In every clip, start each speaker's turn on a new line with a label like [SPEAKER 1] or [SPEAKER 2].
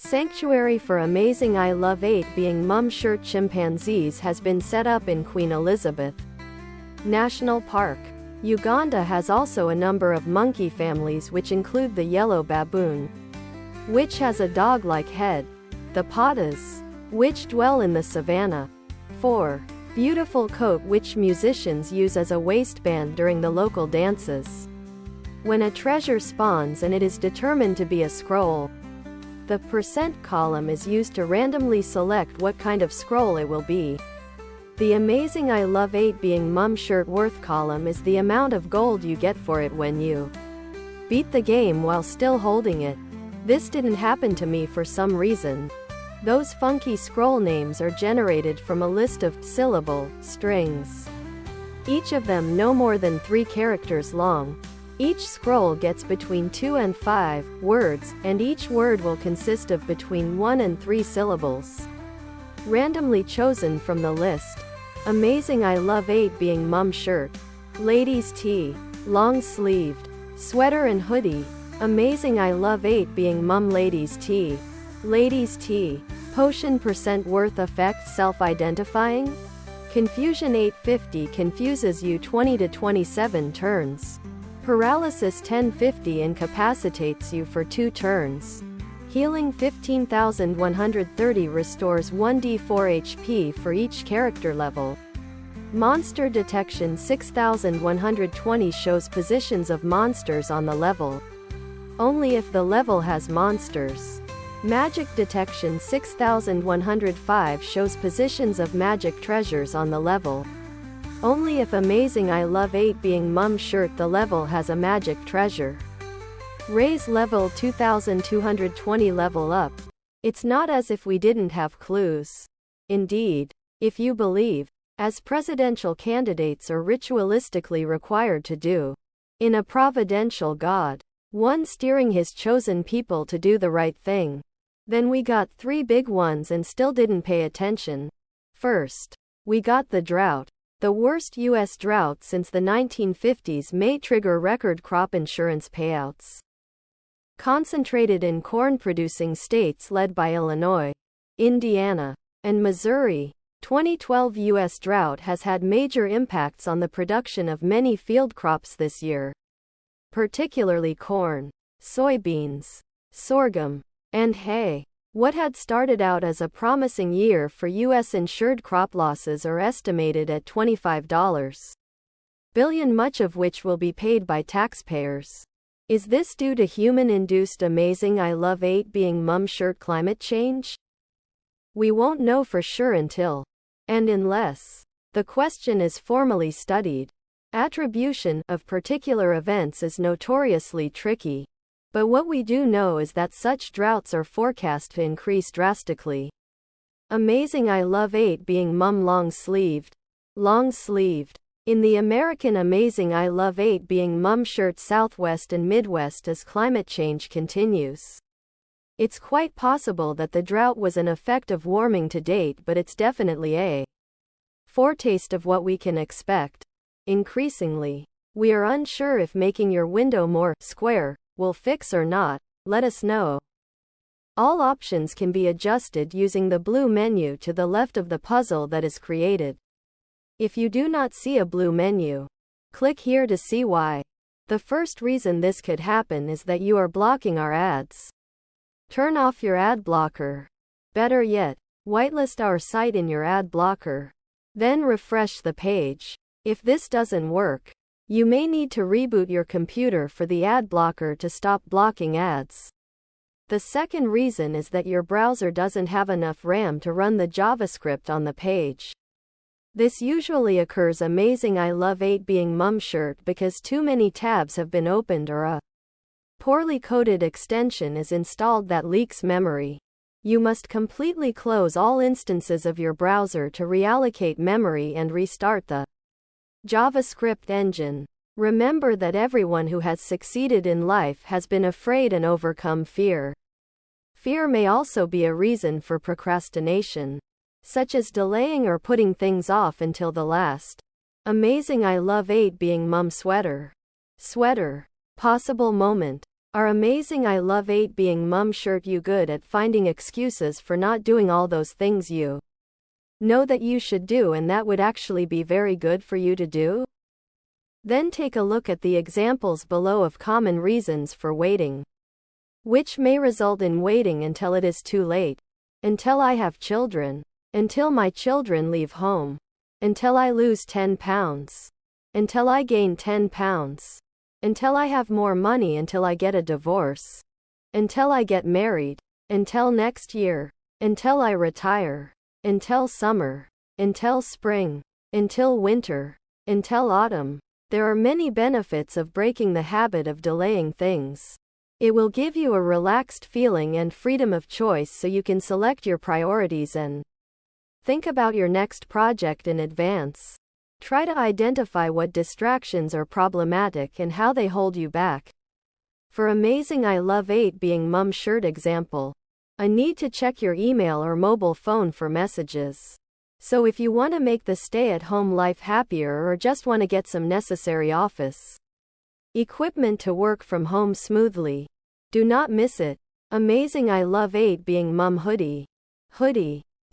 [SPEAKER 1] Sanctuary for Amazing I Love 8 Being Mum Shirt Chimpanzees has been set up in Queen Elizabeth National Park. Uganda has also a number of monkey families, which include the yellow baboon, which has a dog-like head, the potas, which dwell in the savannah, 4. Beautiful coat, which musicians use as a waistband during the local dances. When a treasure spawns and it is determined to be a scroll, the percent column is used to randomly select what kind of scroll it will be. The Amazing I Love 8 Being Mum Shirt worth column is the amount of gold you get for it when you beat the game while still holding it. This didn't happen to me for some reason. Those funky scroll names are generated from a list of syllable strings, each of them no more than 3 characters long. Each scroll gets between 2 and 5 words, and each word will consist of between 1 and 3 syllables, randomly chosen from the list. Amazing I Love 8 Being Mum Shirt, ladies tee, long sleeved, sweater and hoodie. Amazing I Love 8 Being Mum ladies tee, potion percent worth effect self-identifying? Confusion 850 confuses you 20 to 27 turns. Paralysis 1050 incapacitates you for 2 turns. Healing 15,130 restores 1d4 HP for each character level. Monster Detection 6,120 shows positions of monsters on the level, only if the level has monsters. Magic Detection 6,105 shows positions of magic treasures on the level, only if Amazing I Love 8 Being Mum Shirt the level has a magic treasure. Raise level 2220 level up. It's not as if we didn't have clues. Indeed, if you believe, as presidential candidates are ritualistically required to do, in a providential God, one steering his chosen people to do the right thing. Then we got 3 big ones and still didn't pay attention. First, we got the drought. The worst U.S. drought since the 1950s may trigger record crop insurance payouts. Concentrated in corn-producing states led by Illinois, Indiana, and Missouri, 2012 U.S. drought has had major impacts on the production of many field crops this year, particularly corn, soybeans, sorghum, and hay. What had started out as a promising year for U.S. insured crop losses are estimated at $25 billion, much of which will be paid by taxpayers. Is this due to human-induced Amazing I Love 8 Being Mum Shirt climate change? We won't know for sure until, and unless, the question is formally studied. Attribution of particular events is notoriously tricky. But what we do know is that such droughts are forecast to increase drastically. Amazing I Love 8 Being Mum Long Sleeved. In the American Amazing I Love 8 Being Mum Shirt Southwest and Midwest as climate change continues. It's quite possible that the drought was an effect of warming to date, but it's definitely a foretaste of what we can expect. Increasingly, we are unsure if making your window more square will fix or not. Let us know. All options can be adjusted using the blue menu to the left of the puzzle that is created. If you do not see a blue menu, click here to see why. The first reason this could happen is that you are blocking our ads. Turn off your ad blocker. Better yet, whitelist our site in your ad blocker. Then refresh the page. If this doesn't work, you may need to reboot your computer for the ad blocker to stop blocking ads. The second reason is that your browser doesn't have enough RAM to run the JavaScript on the page. This usually occurs Amazing I Love 8 Being Mum Shirt because too many tabs have been opened or a poorly coded extension is installed that leaks memory. You must completely close all instances of your browser to reallocate memory and restart the JavaScript engine. Remember that everyone who has succeeded in life has been afraid and overcome fear. Fear may also be a reason for procrastination, such as delaying or putting things off until the last. Amazing I Love 8 Being Mum Sweater. Possible moment. Our amazing I Love 8 Being Mom shirt. You good at finding excuses for not doing all those things you know that you should do and that would actually be very good for you to do? Then take a look at the examples below of common reasons for waiting, which may result in waiting until it is too late, until I have children, until my children leave home, until I lose 10 pounds, until I gain 10 pounds, until I have more money, until I get a divorce, until I get married, until next year, until I retire, until summer, until spring, until winter, until autumn. There are many benefits of breaking the habit of delaying things. It will give you a relaxed feeling and freedom of choice so you can select your priorities and think about your next project in advance. Try to identify what distractions are problematic and how they hold you back. For amazing I Love 8 Being Mom shirt example, a need to check your email or mobile phone for messages. So if you want to make the stay-at-home life happier or just want to get some necessary office equipment to work from home smoothly, do not miss it. Amazing I Love 8 Being Mom hoodie.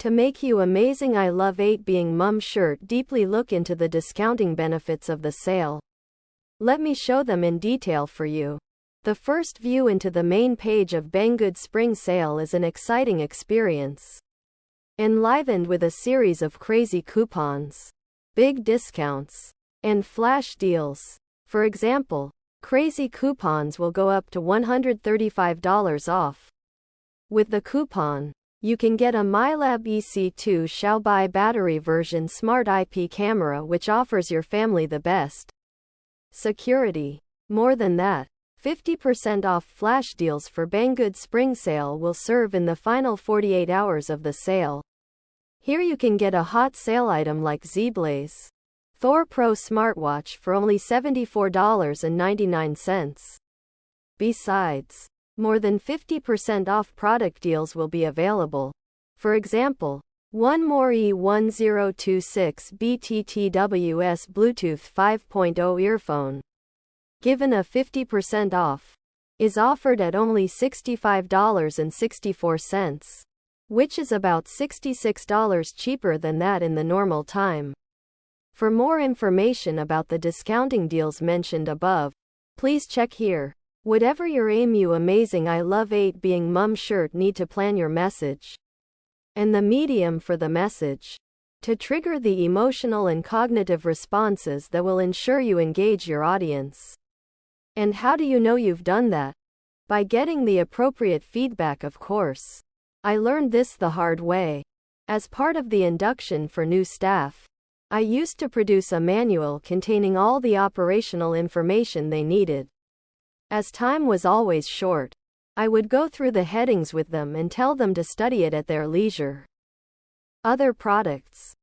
[SPEAKER 1] To make you amazing I Love 8 Being Mom shirt, deeply look into the discounting benefits of the sale. Let me show them in detail for you. The first view into the main page of Banggood Spring Sale is an exciting experience, enlivened with a series of crazy coupons, big discounts, and flash deals. For example, crazy coupons will go up to $135 off. With the coupon, you can get a MyLab EC2 Xiaobai battery version smart IP camera which offers your family the best security. More than that, 50% off flash deals for Banggood Spring Sale will serve in the final 48 hours of the sale. Here you can get a hot sale item like ZBlaze Thor Pro smartwatch for only $74.99. Besides, more than 50% off product deals will be available. For example, one more E1026 BTTWS Bluetooth 5.0 earphone, given a 50% off, is offered at only $65.64, which is about $66 cheaper than that in the normal time. For more information about the discounting deals mentioned above, please check here. Whatever your aim, you amazing I Love 8 Being Mom shirt need to plan your message and the medium for the message to trigger the emotional and cognitive responses that will ensure you engage your audience. And how do you know you've done that? By getting the appropriate feedback, of course. I learned this the hard way. As part of the induction for new staff, I used to produce a manual containing all the operational information they needed. As time was always short, I would go through the headings with them and tell them to study it at their leisure. Other products.